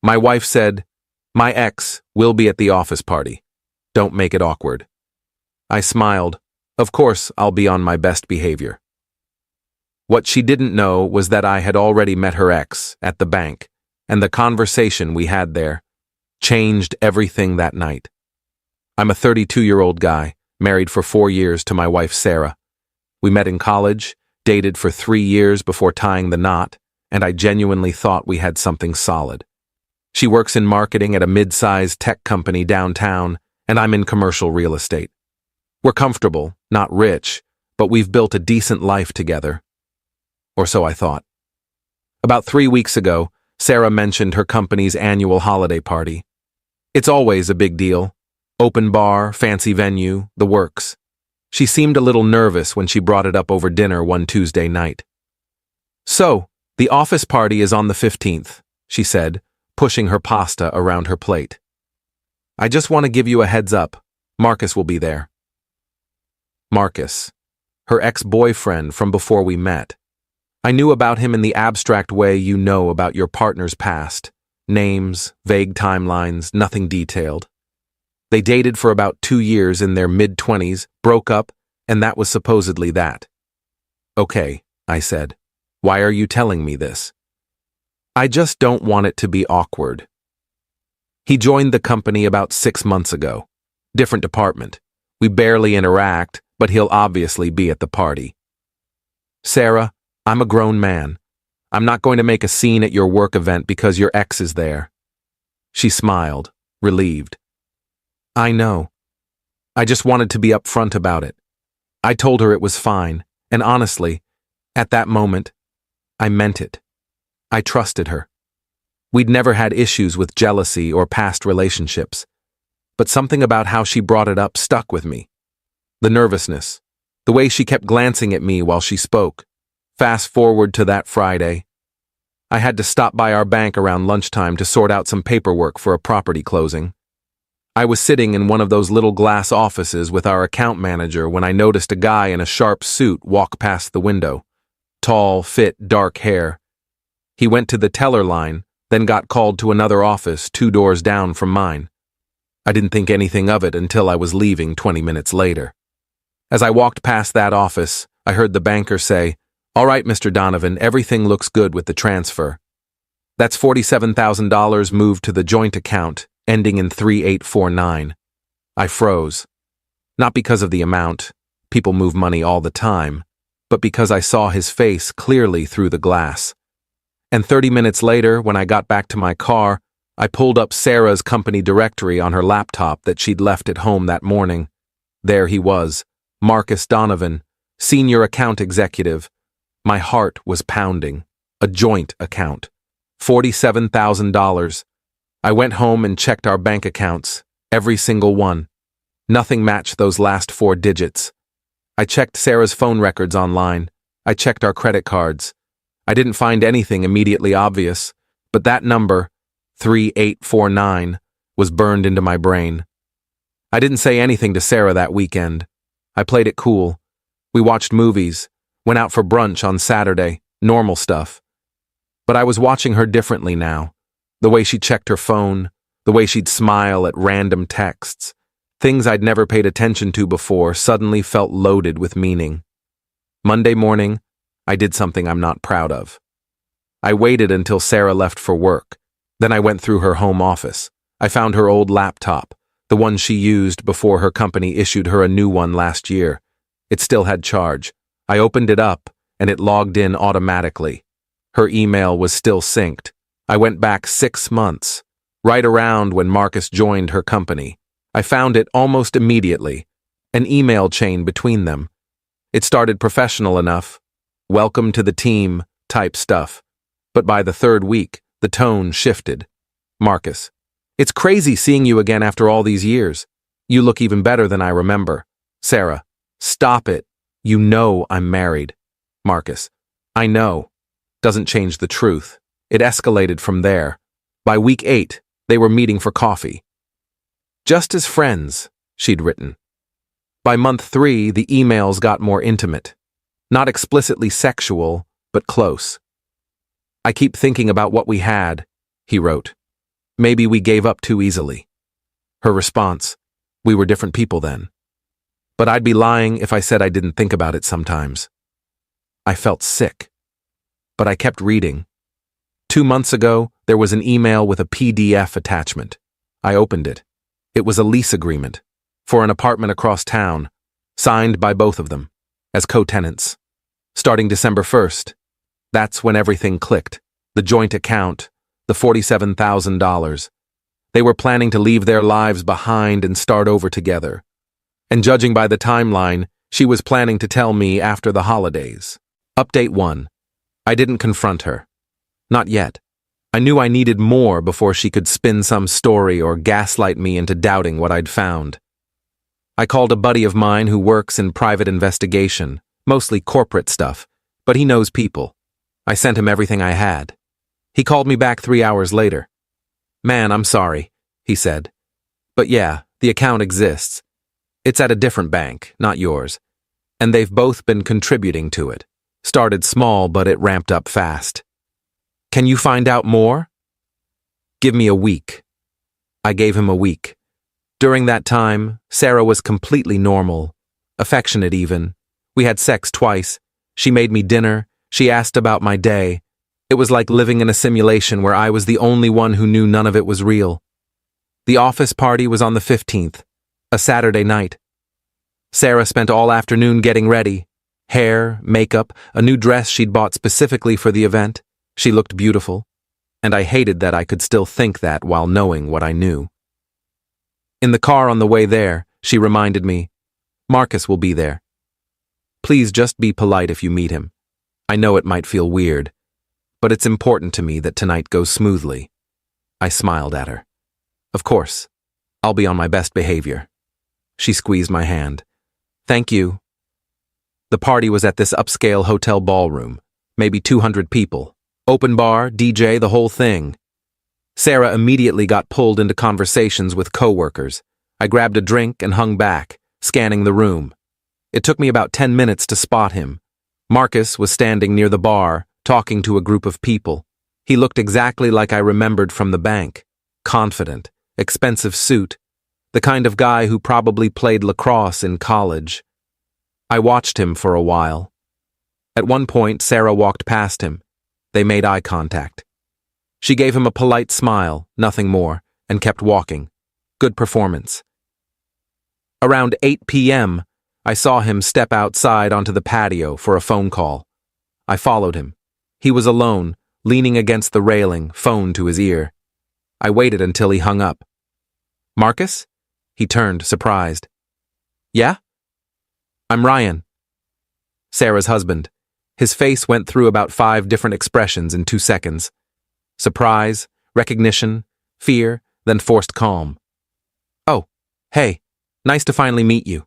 My wife said, "My ex will be at the office party. Don't make it awkward." I smiled. Of course, I'll be on my best behavior. What she didn't know was that I had already met her ex at the bank, and the conversation we had there changed everything that night. I'm a 32-year-old guy, married for 4 years to my wife Sarah. We met in college, dated for 3 years before tying the knot, and I genuinely thought we had something solid. She works in marketing at a mid-sized tech company downtown, and I'm in commercial real estate. We're comfortable, not rich, but we've built a decent life together. Or so I thought. About 3 weeks ago, Sarah mentioned her company's annual holiday party. It's always a big deal. Open bar, fancy venue, the works. She seemed a little nervous when she brought it up over dinner one Tuesday night. "So, the office party is on the 15th, she said, pushing her pasta around her plate. "I just want to give you a heads up. Marcus will be there." Marcus, her ex-boyfriend from before we met. I knew about him in the abstract way you know about your partner's past. Names, vague timelines, nothing detailed. They dated for about 2 years in their mid-20s, broke up, and that was supposedly that. "Okay," I said. "Why are you telling me this?" "I just don't want it to be awkward." He joined the company about 6 months ago. Different department. We barely interact, but he'll obviously be at the party. "Sarah, I'm a grown man. I'm not going to make a scene at your work event because your ex is there." She smiled, relieved. "I know. I just wanted to be upfront about it." I told her it was fine, and honestly, at that moment, I meant it. I trusted her. We'd never had issues with jealousy or past relationships, but something about how she brought it up stuck with me. The nervousness, the way she kept glancing at me while she spoke. Fast forward to that Friday. I had to stop by our bank around lunchtime to sort out some paperwork for a property closing. I was sitting in one of those little glass offices with our account manager when I noticed a guy in a sharp suit walk past the window. Tall, fit, dark hair. He went to the teller line, then got called to another office 2 doors down from mine. I didn't think anything of it until I was leaving 20 minutes later. As I walked past that office, I heard the banker say, "All right, Mr. Donovan, everything looks good with the transfer. That's $47,000 moved to the joint account, ending in 3849. I froze. Not because of the amount, people move money all the time, but because I saw his face clearly through the glass. And 30 minutes later, when I got back to my car, I pulled up Sarah's company directory on her laptop that she'd left at home that morning. There he was, Marcus Donovan, senior account executive. My heart was pounding. A joint account. $47,000. I went home and checked our bank accounts, every single one. Nothing matched those last 4 digits. I checked Sarah's phone records online. I checked our credit cards. I didn't find anything immediately obvious, but that number, 3849, was burned into my brain. I didn't say anything to Sarah that weekend. I played it cool. We watched movies, went out for brunch on Saturday, normal stuff. But I was watching her differently now. The way she checked her phone, the way she'd smile at random texts. Things I'd never paid attention to before suddenly felt loaded with meaning. Monday morning, I did something I'm not proud of. I waited until Sarah left for work. Then I went through her home office. I found her old laptop, the one she used before her company issued her a new one last year. It still had charge. I opened it up, and it logged in automatically. Her email was still synced. I went back 6 months, right around when Marcus joined her company. I found it almost immediately, an email chain between them. It started professional enough, welcome to the team type stuff. But by the 3rd week, the tone shifted. Marcus, it's crazy seeing you again after all these years. You look even better than I remember. Sarah, stop it. You know I'm married. Marcus, I know. Doesn't change the truth. It escalated from there. By week 8, they were meeting for coffee. Just as friends, she'd written. By month 3, the emails got more intimate. Not explicitly sexual, but close. I keep thinking about what we had, he wrote. Maybe we gave up too easily. Her response, we were different people then. But I'd be lying if I said I didn't think about it sometimes. I felt sick. But I kept reading. 2 months ago, there was an email with a PDF attachment. I opened it. It was a lease agreement for an apartment across town, signed by both of them, as co-tenants. Starting December 1st. That's when everything clicked. The joint account, the $47,000. They were planning to leave their lives behind and start over together. And judging by the timeline, she was planning to tell me after the holidays. Update 1. I didn't confront her. Not yet. I knew I needed more before she could spin some story or gaslight me into doubting what I'd found. I called a buddy of mine who works in private investigation, mostly corporate stuff, but he knows people. I sent him everything I had. He called me back 3 hours later. "Man, I'm sorry," he said. "But yeah, the account exists. It's at a different bank, not yours. And they've both been contributing to it. Started small, but it ramped up fast. Can you find out more?" "Give me a week." I gave him a week. During that time, Sarah was completely normal, affectionate even. We had sex twice. She made me dinner. She asked about my day. It was like living in a simulation where I was the only one who knew none of it was real. The office party was on the 15th, a Saturday night. Sarah spent all afternoon getting ready. Hair, makeup, a new dress she'd bought specifically for the event. She looked beautiful, and I hated that I could still think that while knowing what I knew. In the car on the way there, she reminded me, "Marcus will be there. Please just be polite if you meet him. I know it might feel weird, but it's important to me that tonight goes smoothly." I smiled at her. "Of course. I'll be on my best behavior." She squeezed my hand. "Thank you." The party was at this upscale hotel ballroom, maybe 200 people. Open bar, DJ, the whole thing. Sarah immediately got pulled into conversations with coworkers. I grabbed a drink and hung back, scanning the room. It took me about 10 minutes to spot him. Marcus was standing near the bar, talking to a group of people. He looked exactly like I remembered from the bank. Confident, expensive suit. The kind of guy who probably played lacrosse in college. I watched him for a while. At one point, Sarah walked past him. They made eye contact. She gave him a polite smile, nothing more, and kept walking. Good performance. Around 8 p.m., I saw him step outside onto the patio for a phone call. I followed him. He was alone, leaning against the railing, phone to his ear. I waited until he hung up. "Marcus?" He turned, surprised. "Yeah?" "I'm Ryan." Sarah's husband. His face went through about 5 different expressions in 2 seconds. Surprise, recognition, fear, then forced calm. "Oh, hey, nice to finally meet you."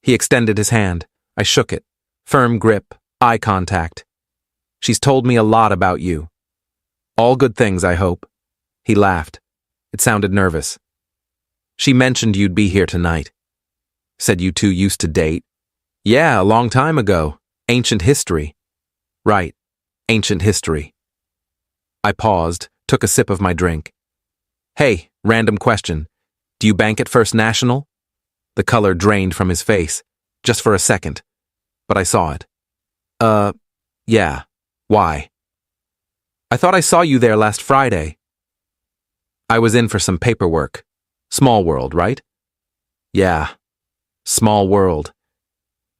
He extended his hand. I shook it. Firm grip, eye contact. "She's told me a lot about you." "All good things, I hope." He laughed. It sounded nervous. "She mentioned you'd be here tonight." "Said you two used to date?" "Yeah, a long time ago. Ancient history." "Right, ancient history." I paused, took a sip of my drink. "Hey, random question. Do you bank at First National?" The color drained from his face, just for a second, but I saw it. Yeah. Why?" "I thought I saw you there last Friday." "I was in for some paperwork. Small world, right?" "Yeah. Small world."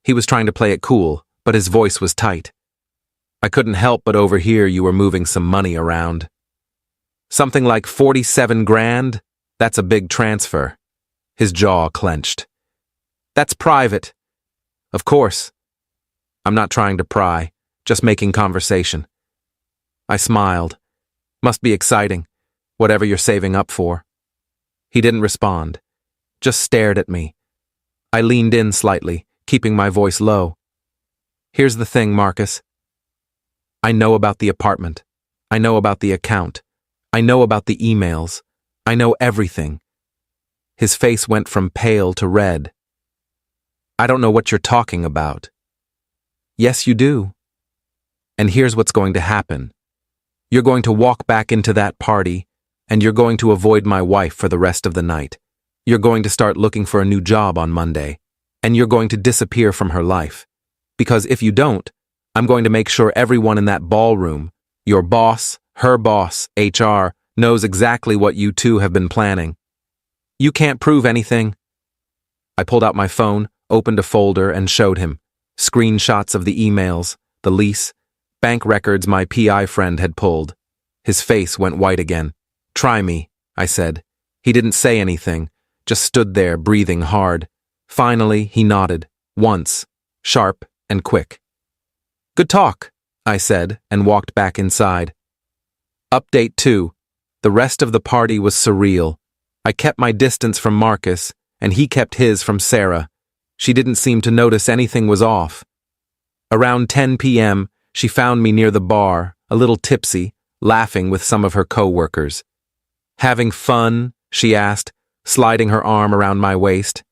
He was trying to play it cool, but his voice was tight. "I couldn't help but overhear you were moving some money around." "Something like 47 grand? That's a big transfer." His jaw clenched. "That's private." "Of course." "I'm not trying to pry, just making conversation." I smiled. "Must be exciting, whatever you're saving up for." He didn't respond, just stared at me. I leaned in slightly, keeping my voice low. "Here's the thing, Marcus. I know about the apartment. I know about the account. I know about the emails. I know everything." His face went from pale to red. "I don't know what you're talking about." "Yes, you do. And here's what's going to happen. You're going to walk back into that party, and you're going to avoid my wife for the rest of the night. You're going to start looking for a new job on Monday, and you're going to disappear from her life. Because if you don't, I'm going to make sure everyone in that ballroom, your boss, her boss, HR, knows exactly what you two have been planning. You can't prove anything. I pulled out my phone, opened a folder, and showed him screenshots of the emails, the lease, bank records my PI friend had pulled. His face went white again. "Try me," I said. He didn't say anything, just stood there breathing hard. Finally, he nodded, once, sharp and quick. "Good talk," I said, and walked back inside. Update 2. The rest of the party was surreal. I kept my distance from Marcus, and he kept his from Sarah. She didn't seem to notice anything was off. Around 10 p.m., she found me near the bar, a little tipsy, laughing with some of her co-workers. "Having fun?" she asked, sliding her arm around my waist.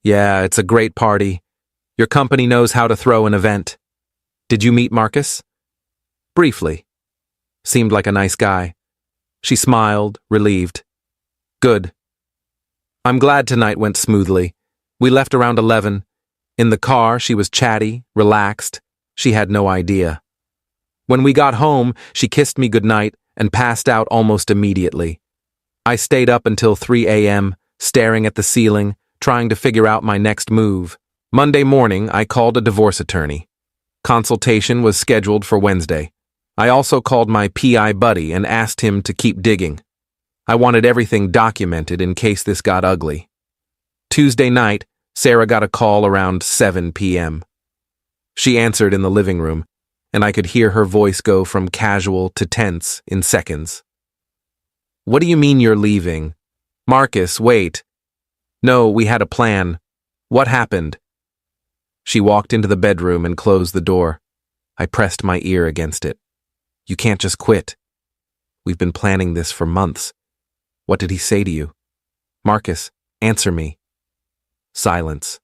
"Yeah, it's a great party. Your company knows how to throw an event. Did you meet Marcus?" "Briefly. Seemed like a nice guy." She smiled, relieved. "Good. I'm glad tonight went smoothly. We left around 11. In the car, she was chatty, relaxed. She had no idea. When we got home, she kissed me goodnight and passed out almost immediately. I stayed up until 3 a.m., staring at the ceiling, trying to figure out my next move. Monday morning, I called a divorce attorney. Consultation was scheduled for Wednesday. I also called my PI buddy and asked him to keep digging. I wanted everything documented in case this got ugly. Tuesday night, Sarah got a call around 7 p.m. She answered in the living room, and I could hear her voice go from casual to tense in seconds. "What do you mean you're leaving? Marcus, wait." "No, we had a plan. What happened?" She walked into the bedroom and closed the door. I pressed my ear against it. "You can't just quit. We've been planning this for months. What did he say to you? Marcus, answer me." Silence.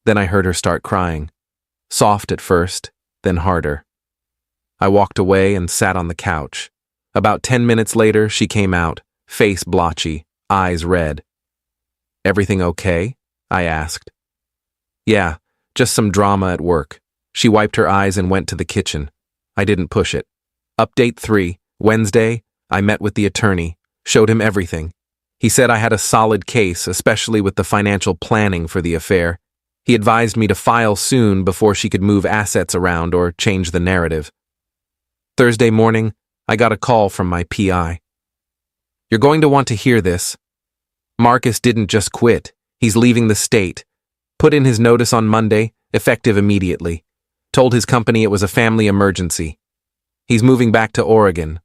Then I heard her start crying. Soft at first, then harder. I walked away and sat on the couch. About 10 minutes later, she came out, face blotchy, eyes red. "Everything okay?" I asked. "Yeah, just some drama at work." She wiped her eyes and went to the kitchen. I didn't push it. Update 3. Wednesday, I met with the attorney, showed him everything. He said I had a solid case, especially with the financial planning for the affair. He advised me to file soon before she could move assets around or change the narrative. Thursday morning, I got a call from my PI. "You're going to want to hear this. Marcus didn't just quit. He's leaving the state. Put in his notice on Monday, effective immediately. Told his company it was a family emergency. He's moving back to Oregon."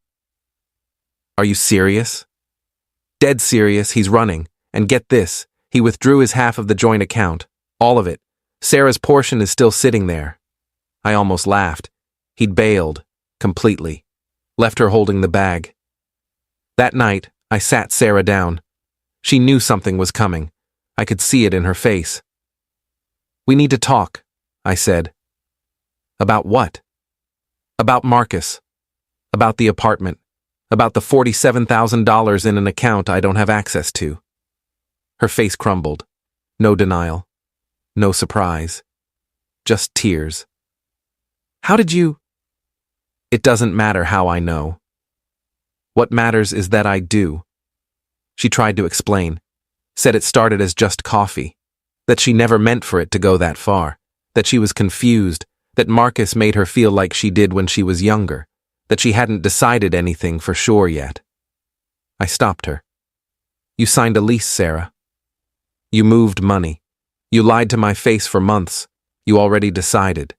"Are you serious?" "Dead serious, he's running. And get this, he withdrew his half of the joint account. All of it. Sarah's portion is still sitting there." I almost laughed. He'd bailed. Completely. Left her holding the bag. That night, I sat Sarah down. She knew something was coming. I could see it in her face. "We need to talk," I said. "About what?" "About Marcus. About the apartment. About the $47,000 in an account I don't have access to." Her face crumbled. No denial. No surprise. Just tears. "How did you—" "It doesn't matter how I know. What matters is that I do." She tried to explain. Said it started as just coffee. That she never meant for it to go that far. That she was confused. That Marcus made her feel like she did when she was younger. That she hadn't decided anything for sure yet. I stopped her. "You signed a lease, Sarah. You moved money. You lied to my face for months. You already decided."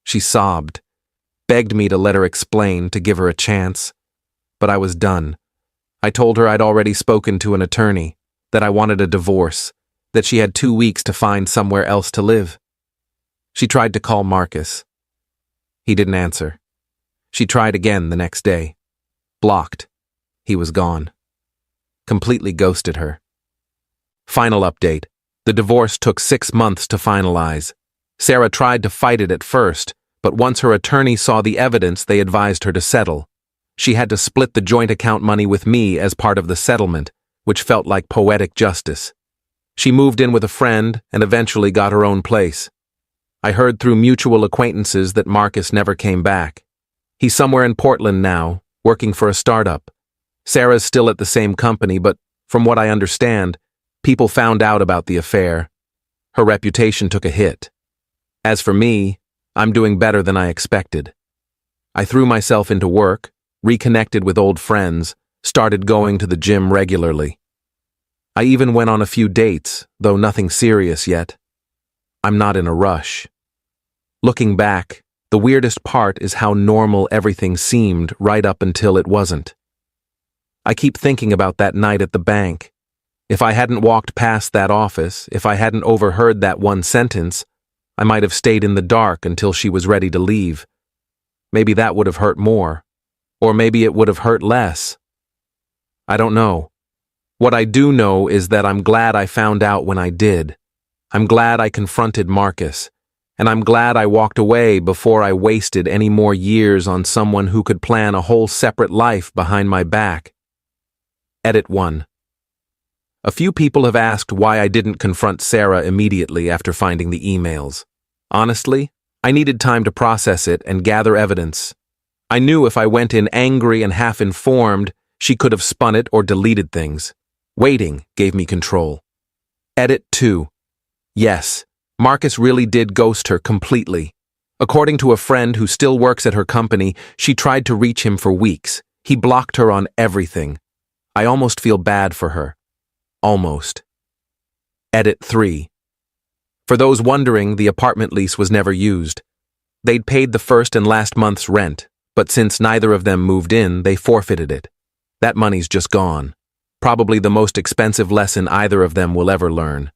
She sobbed, begged me to let her explain, to give her a chance. But I was done. I told her I'd already spoken to an attorney, that I wanted a divorce, that she had 2 weeks to find somewhere else to live. She tried to call Marcus. He didn't answer. She tried again the next day. Blocked. He was gone. Completely ghosted her. Final update. The divorce took 6 months to finalize. Sarah tried to fight it at first, but once her attorney saw the evidence, they advised her to settle. She had to split the joint account money with me as part of the settlement, which felt like poetic justice. She moved in with a friend and eventually got her own place. I heard through mutual acquaintances that Marcus never came back. He's somewhere in Portland now, working for a startup. Sarah's still at the same company, but from what I understand, people found out about the affair. Her reputation took a hit. As for me, I'm doing better than I expected. I threw myself into work, reconnected with old friends, started going to the gym regularly. I even went on a few dates, though nothing serious yet. I'm not in a rush. Looking back, the weirdest part is how normal everything seemed right up until it wasn't. I keep thinking about that night at the bank. If I hadn't walked past that office, if I hadn't overheard that one sentence, I might have stayed in the dark until she was ready to leave. Maybe that would have hurt more. Or maybe it would have hurt less. I don't know. What I do know is that I'm glad I found out when I did. I'm glad I confronted Marcus. And I'm glad I walked away before I wasted any more years on someone who could plan a whole separate life behind my back. Edit 1. A few people have asked why I didn't confront Sarah immediately after finding the emails. Honestly, I needed time to process it and gather evidence. I knew if I went in angry and half-informed, she could have spun it or deleted things. Waiting gave me control. Edit 2. Yes, Marcus really did ghost her completely. According to a friend who still works at her company, she tried to reach him for weeks. He blocked her on everything. I almost feel bad for her. Almost. Edit 3. For those wondering, the apartment lease was never used. They'd paid the first and last month's rent, but since neither of them moved in, they forfeited it. That money's just gone. Probably the most expensive lesson either of them will ever learn.